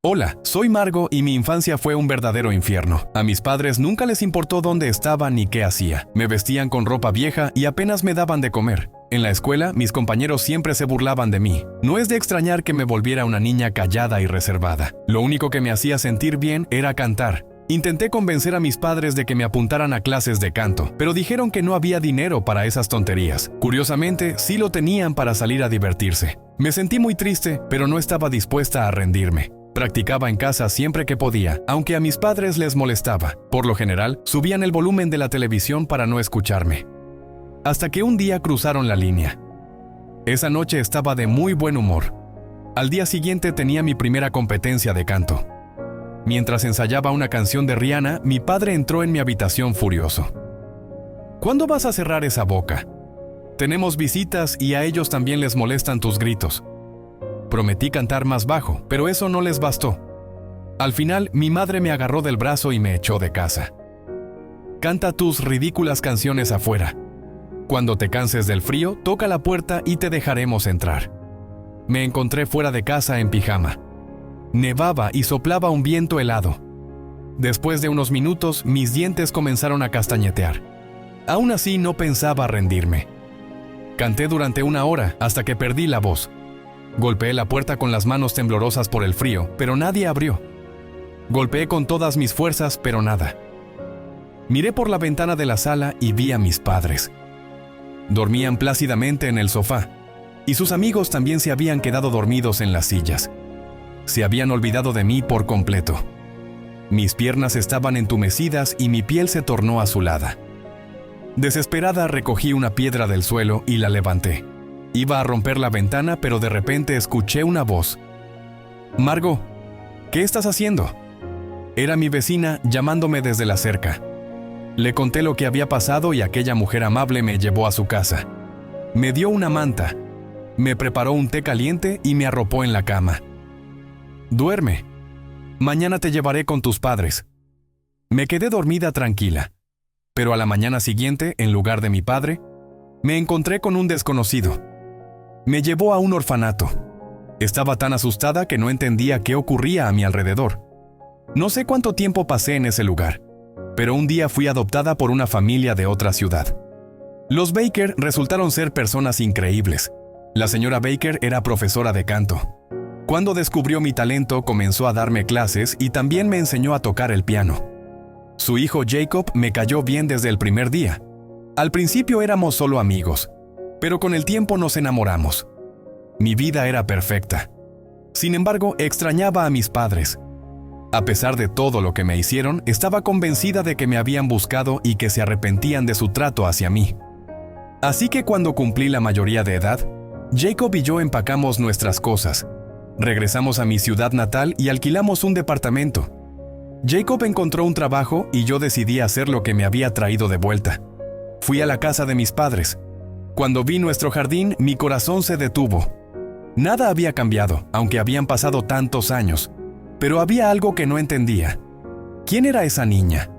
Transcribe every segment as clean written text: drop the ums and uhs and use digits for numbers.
Hola, soy Margo y mi infancia fue un verdadero infierno. A mis padres nunca les importó dónde estaba ni qué hacía. Me vestían con ropa vieja y apenas me daban de comer. En la escuela, mis compañeros siempre se burlaban de mí. No es de extrañar que me volviera una niña callada y reservada. Lo único que me hacía sentir bien era cantar. Intenté convencer a mis padres de que me apuntaran a clases de canto, pero dijeron que no había dinero para esas tonterías. Curiosamente, sí lo tenían para salir a divertirse. Me sentí muy triste, pero no estaba dispuesta a rendirme. Practicaba en casa siempre que podía, aunque a mis padres les molestaba. Por lo general, subían el volumen de la televisión para no escucharme. Hasta que un día cruzaron la línea. Esa noche estaba de muy buen humor. Al día siguiente tenía mi primera competencia de canto. Mientras ensayaba una canción de Rihanna, mi padre entró en mi habitación furioso. ¿Cuándo vas a cerrar esa boca? Tenemos visitas y a ellos también les molestan tus gritos. Prometí cantar más bajo, pero eso no les bastó. Al final, mi madre me agarró del brazo y me echó de casa. Canta tus ridículas canciones afuera. Cuando te canses del frío, toca la puerta y te dejaremos entrar. Me encontré fuera de casa en pijama. Nevaba y soplaba un viento helado. Después de unos minutos, mis dientes comenzaron a castañetear. Aún así, no pensaba rendirme. Canté durante 1 hora hasta que perdí la voz. Golpeé la puerta con las manos temblorosas por el frío, pero nadie abrió. Golpeé con todas mis fuerzas, pero nada. Miré por la ventana de la sala y vi a mis padres. Dormían plácidamente en el sofá, y sus amigos también se habían quedado dormidos en las sillas. Se habían olvidado de mí por completo. Mis piernas estaban entumecidas y mi piel se tornó azulada. Desesperada, recogí una piedra del suelo y la levanté. Iba a romper la ventana, pero de repente escuché una voz. «Margo, ¿qué estás haciendo?». Era mi vecina llamándome desde la cerca. Le conté lo que había pasado y aquella mujer amable me llevó a su casa. Me dio una manta, me preparó un té caliente y me arropó en la cama. «Duerme. Mañana te llevaré con tus padres». Me quedé dormida tranquila, pero a la mañana siguiente, en lugar de mi padre, me encontré con un desconocido. Me llevó a un orfanato. Estaba tan asustada que no entendía qué ocurría a mi alrededor. No sé cuánto tiempo pasé en ese lugar, pero un día fui adoptada por una familia de otra ciudad. Los Baker resultaron ser personas increíbles. La señora Baker era profesora de canto. Cuando descubrió mi talento, comenzó a darme clases y también me enseñó a tocar el piano. Su hijo Jacob me cayó bien desde el primer día. Al principio éramos solo amigos, pero con el tiempo nos enamoramos. Mi vida era perfecta. Sin embargo, extrañaba a mis padres. A pesar de todo lo que me hicieron, estaba convencida de que me habían buscado y que se arrepentían de su trato hacia mí. Así que cuando cumplí la mayoría de edad, Jacob y yo empacamos nuestras cosas. Regresamos a mi ciudad natal y alquilamos un departamento. Jacob encontró un trabajo y yo decidí hacer lo que me había traído de vuelta. Fui a la casa de mis padres. Cuando vi nuestro jardín, mi corazón se detuvo. Nada había cambiado, aunque habían pasado tantos años. Pero había algo que no entendía. ¿Quién era esa niña?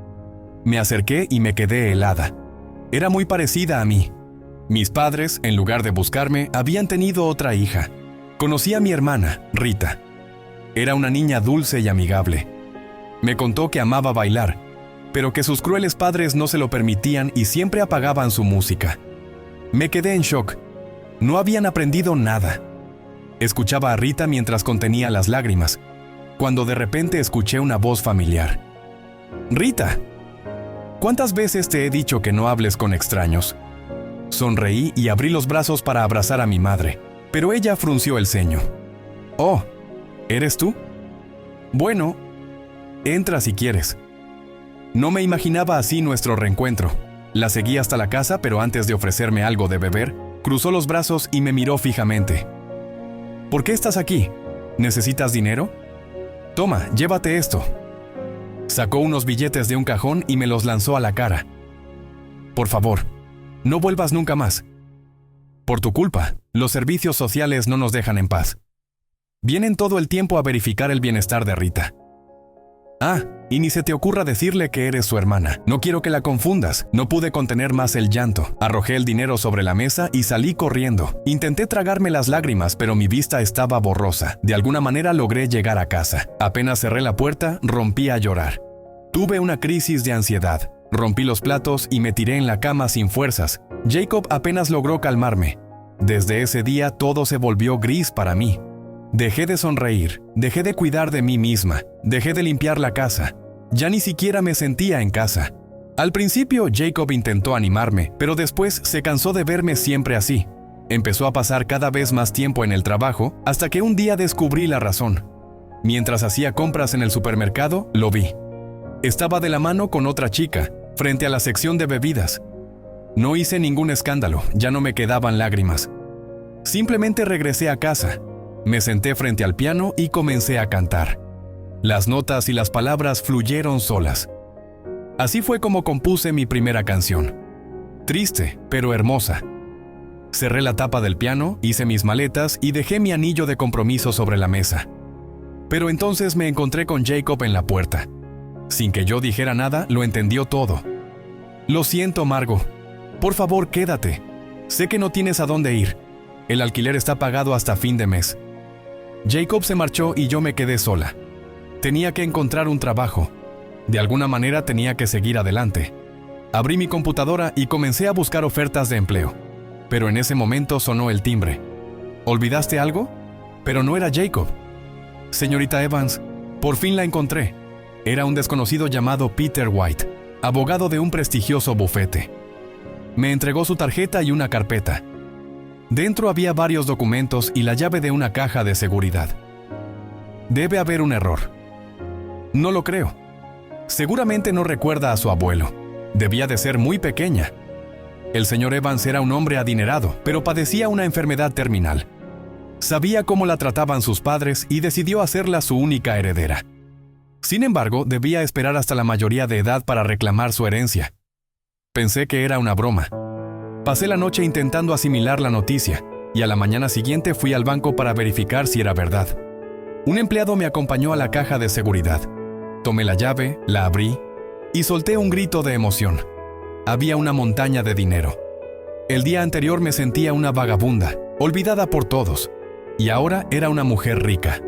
Me acerqué y me quedé helada. Era muy parecida a mí. Mis padres, en lugar de buscarme, habían tenido otra hija. Conocí a mi hermana, Rita. Era una niña dulce y amigable. Me contó que amaba bailar, pero que sus crueles padres no se lo permitían y siempre apagaban su música. Me quedé en shock. No habían aprendido nada. Escuchaba a Rita mientras contenía las lágrimas, cuando de repente escuché una voz familiar. «Rita, ¿cuántas veces te he dicho que no hables con extraños?». Sonreí y abrí los brazos para abrazar a mi madre, pero ella frunció el ceño. «Oh, ¿eres tú? Bueno, entra si quieres». No me imaginaba así nuestro reencuentro. La seguí hasta la casa, pero antes de ofrecerme algo de beber, cruzó los brazos y me miró fijamente. «¿Por qué estás aquí? ¿Necesitas dinero? Toma, llévate esto». Sacó unos billetes de un cajón y me los lanzó a la cara. «Por favor, no vuelvas nunca más. Por tu culpa, los servicios sociales no nos dejan en paz. Vienen todo el tiempo a verificar el bienestar de Rita». Ah, y ni se te ocurra decirle que eres su hermana. No quiero que la confundas. No pude contener más el llanto. Arrojé el dinero sobre la mesa y salí corriendo. Intenté tragarme las lágrimas, pero mi vista estaba borrosa. De alguna manera logré llegar a casa. Apenas cerré la puerta, rompí a llorar. Tuve una crisis de ansiedad. Rompí los platos y me tiré en la cama sin fuerzas. Jacob apenas logró calmarme. Desde ese día todo se volvió gris para mí. Dejé de sonreír, dejé de cuidar de mí misma, dejé de limpiar la casa. Ya ni siquiera me sentía en casa. Al principio Jacob intentó animarme, pero después se cansó de verme siempre así. Empezó a pasar cada vez más tiempo en el trabajo hasta que un día descubrí la razón. Mientras hacía compras en el supermercado, lo vi. Estaba de la mano con otra chica, frente a la sección de bebidas. No hice ningún escándalo, ya no me quedaban lágrimas. Simplemente regresé a casa. Me senté frente al piano y comencé a cantar. Las notas y las palabras fluyeron solas. Así fue como compuse mi primera canción. Triste, pero hermosa. Cerré la tapa del piano, hice mis maletas y dejé mi anillo de compromiso sobre la mesa. Pero entonces me encontré con Jacob en la puerta. Sin que yo dijera nada, lo entendió todo. Lo siento, Margot. Por favor, quédate. Sé que no tienes a dónde ir. El alquiler está pagado hasta fin de mes. Jacob se marchó y yo me quedé sola. Tenía que encontrar un trabajo. De alguna manera tenía que seguir adelante. Abrí mi computadora y comencé a buscar ofertas de empleo. Pero en ese momento sonó el timbre. ¿Olvidaste algo? Pero no era Jacob. Señorita Evans, por fin la encontré. Era un desconocido llamado Peter White, abogado de un prestigioso bufete. Me entregó su tarjeta y una carpeta. Dentro había varios documentos y la llave de una caja de seguridad. Debe haber un error. No lo creo. Seguramente no recuerda a su abuelo. Debía de ser muy pequeña. El señor Evans era un hombre adinerado, pero padecía una enfermedad terminal. Sabía cómo la trataban sus padres y decidió hacerla su única heredera. Sin embargo, debía esperar hasta la mayoría de edad para reclamar su herencia. Pensé que era una broma. Pasé la noche intentando asimilar la noticia, y a la mañana siguiente fui al banco para verificar si era verdad. Un empleado me acompañó a la caja de seguridad. Tomé la llave, la abrí, y solté un grito de emoción. Había una montaña de dinero. El día anterior me sentía una vagabunda, olvidada por todos, y ahora era una mujer rica.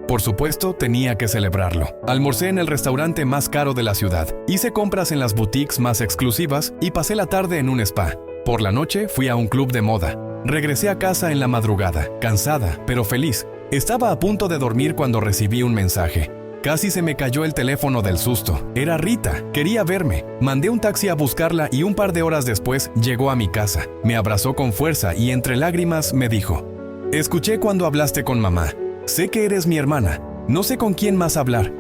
Por supuesto, tenía que celebrarlo. Almorcé en el restaurante más caro de la ciudad, hice compras en las boutiques más exclusivas y pasé la tarde en un spa. Por la noche fui a un club de moda. Regresé a casa en la madrugada, cansada, pero feliz. Estaba a punto de dormir cuando recibí un mensaje. Casi se me cayó el teléfono del susto. Era Rita, quería verme. Mandé un taxi a buscarla y un par de horas después llegó a mi casa. Me abrazó con fuerza y entre lágrimas me dijo: «Escuché cuando hablaste con mamá. Sé que eres mi hermana. No sé con quién más hablar».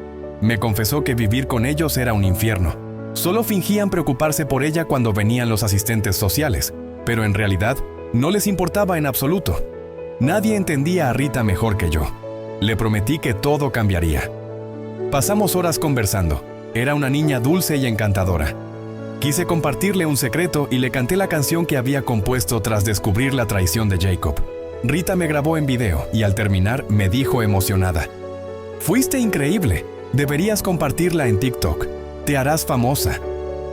Me confesó que vivir con ellos era un infierno. Solo fingían preocuparse por ella cuando venían los asistentes sociales, pero en realidad no les importaba en absoluto. Nadie entendía a Rita mejor que yo. Le prometí que todo cambiaría. Pasamos horas conversando. Era una niña dulce y encantadora. Quise compartirle un secreto y le canté la canción que había compuesto tras descubrir la traición de Jacob. Rita me grabó en video y al terminar me dijo emocionada: «Fuiste increíble. Deberías compartirla en TikTok. Te harás famosa».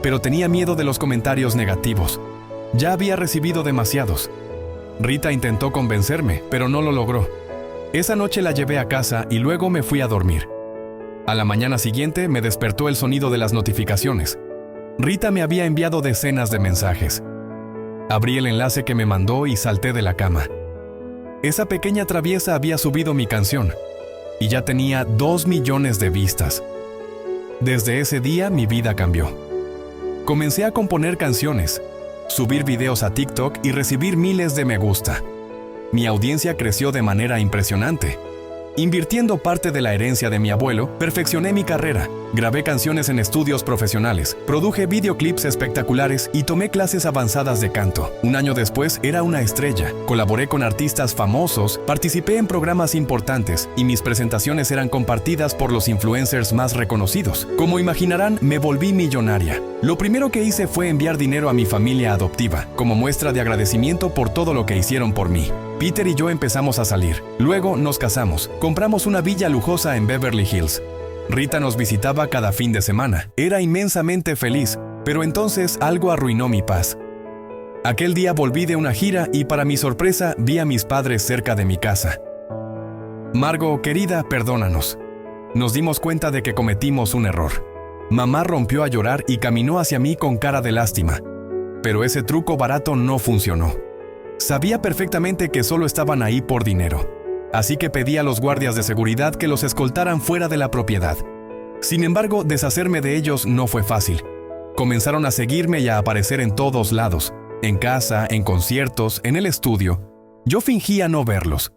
Pero tenía miedo de los comentarios negativos. Ya había recibido demasiados. Rita intentó convencerme, pero no lo logró. Esa noche la llevé a casa y luego me fui a dormir. A la mañana siguiente me despertó el sonido de las notificaciones. Rita me había enviado decenas de mensajes. Abrí el enlace que me mandó y salté de la cama. Esa pequeña traviesa había subido mi canción y ya tenía 2 millones de vistas. Desde ese día mi vida cambió. Comencé a componer canciones, subir videos a TikTok y recibir miles de me gusta. Mi audiencia creció de manera impresionante. Invirtiendo parte de la herencia de mi abuelo, perfeccioné mi carrera, grabé canciones en estudios profesionales, produje videoclips espectaculares y tomé clases avanzadas de canto. Un año después era una estrella, colaboré con artistas famosos, participé en programas importantes y mis presentaciones eran compartidas por los influencers más reconocidos. Como imaginarán, me volví millonaria. Lo primero que hice fue enviar dinero a mi familia adoptiva, como muestra de agradecimiento por todo lo que hicieron por mí. Peter y yo empezamos a salir. Luego nos casamos. Compramos una villa lujosa en Beverly Hills. Rita nos visitaba cada fin de semana. Era inmensamente feliz, pero entonces algo arruinó mi paz. Aquel día volví de una gira y para mi sorpresa vi a mis padres cerca de mi casa. Margo, querida, perdónanos. Nos dimos cuenta de que cometimos un error. Mamá rompió a llorar y caminó hacia mí con cara de lástima. Pero ese truco barato no funcionó. Sabía perfectamente que solo estaban ahí por dinero. Así que pedí a los guardias de seguridad que los escoltaran fuera de la propiedad. Sin embargo, deshacerme de ellos no fue fácil. Comenzaron a seguirme y a aparecer en todos lados. En casa, en conciertos, en el estudio. Yo fingía no verlos.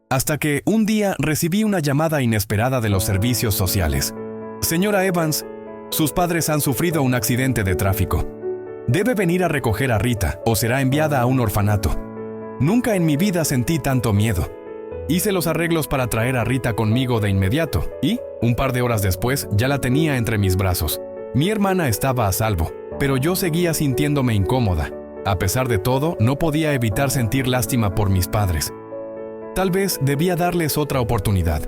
Hasta que un día recibí una llamada inesperada de los servicios sociales. Señora Evans, sus padres han sufrido un accidente de tráfico. Debe venir a recoger a Rita o será enviada a un orfanato. Nunca en mi vida sentí tanto miedo. Hice los arreglos para traer a Rita conmigo de inmediato y, un par de horas después, ya la tenía entre mis brazos. Mi hermana estaba a salvo, pero yo seguía sintiéndome incómoda. A pesar de todo, no podía evitar sentir lástima por mis padres. Tal vez debía darles otra oportunidad.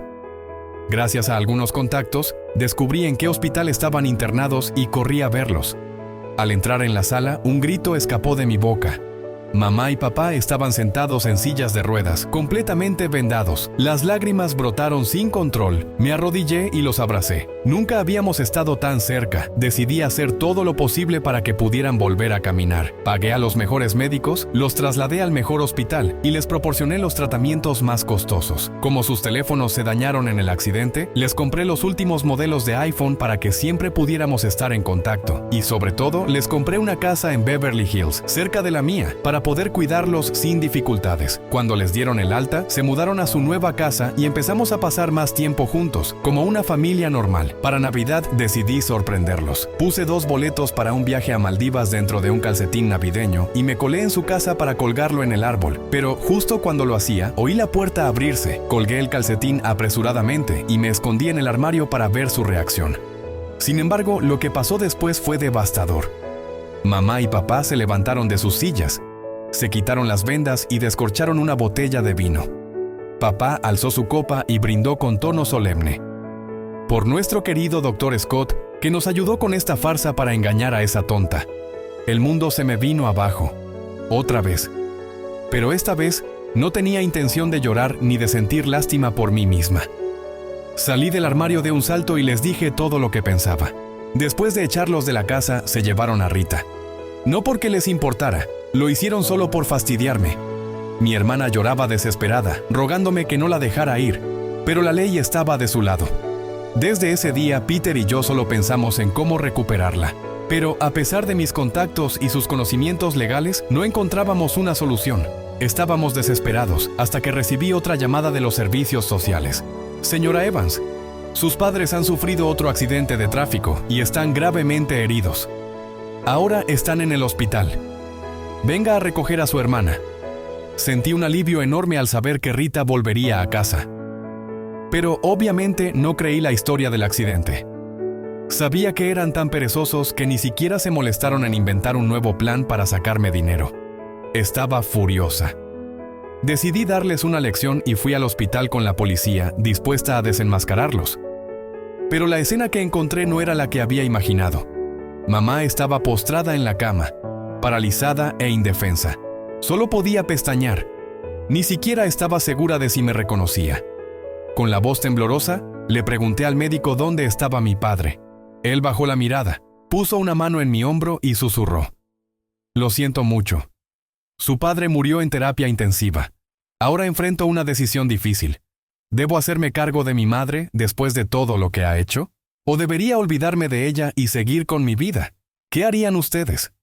Gracias a algunos contactos, descubrí en qué hospital estaban internados y corrí a verlos. Al entrar en la sala, un grito escapó de mi boca. Mamá y papá estaban sentados en sillas de ruedas, completamente vendados. Las lágrimas brotaron sin control. Me arrodillé y los abracé. Nunca habíamos estado tan cerca. Decidí hacer todo lo posible para que pudieran volver a caminar. Pagué a los mejores médicos, los trasladé al mejor hospital y les proporcioné los tratamientos más costosos. Como sus teléfonos se dañaron en el accidente, les compré los últimos modelos de iPhone para que siempre pudiéramos estar en contacto. Y sobre todo, les compré una casa en Beverly Hills, cerca de la mía, para poder cuidarlos sin dificultades. Cuando les dieron el alta, se mudaron a su nueva casa y empezamos a pasar más tiempo juntos, como una familia normal. Para Navidad decidí sorprenderlos. Puse 2 boletos para un viaje a Maldivas dentro de un calcetín navideño y me colé en su casa para colgarlo en el árbol. Pero justo cuando lo hacía, oí la puerta abrirse. Colgué el calcetín apresuradamente y me escondí en el armario para ver su reacción. Sin embargo, lo que pasó después fue devastador. Mamá y papá se levantaron de sus sillas. Se quitaron las vendas y descorcharon una botella de vino. Papá alzó su copa y brindó con tono solemne. Por nuestro querido Dr. Scott, que nos ayudó con esta farsa para engañar a esa tonta. El mundo se me vino abajo. Otra vez. Pero esta vez no tenía intención de llorar ni de sentir lástima por mí misma. Salí del armario de un salto y les dije todo lo que pensaba. Después de echarlos de la casa, se llevaron a Rita. No porque les importara. Lo hicieron solo por fastidiarme. Mi hermana lloraba desesperada, rogándome que no la dejara ir, pero la ley estaba de su lado. Desde ese día, Peter y yo solo pensamos en cómo recuperarla. Pero a pesar de mis contactos y sus conocimientos legales, no encontrábamos una solución. Estábamos desesperados hasta que recibí otra llamada de los servicios sociales. Señora Evans, sus padres han sufrido otro accidente de tráfico y están gravemente heridos. Ahora están en el hospital. Venga a recoger a su hermana. Sentí un alivio enorme al saber que Rita volvería a casa. Pero obviamente no creí la historia del accidente. Sabía que eran tan perezosos que ni siquiera se molestaron en inventar un nuevo plan para sacarme dinero. Estaba furiosa. Decidí darles una lección y fui al hospital con la policía, dispuesta a desenmascararlos. Pero la escena que encontré no era la que había imaginado. Mamá estaba postrada en la cama, paralizada e indefensa. Solo podía pestañear. Ni siquiera estaba segura de si me reconocía. Con la voz temblorosa, le pregunté al médico dónde estaba mi padre. Él bajó la mirada, puso una mano en mi hombro y susurró. Lo siento mucho. Su padre murió en terapia intensiva. Ahora enfrento una decisión difícil. ¿Debo hacerme cargo de mi madre después de todo lo que ha hecho? ¿O debería olvidarme de ella y seguir con mi vida? ¿Qué harían ustedes?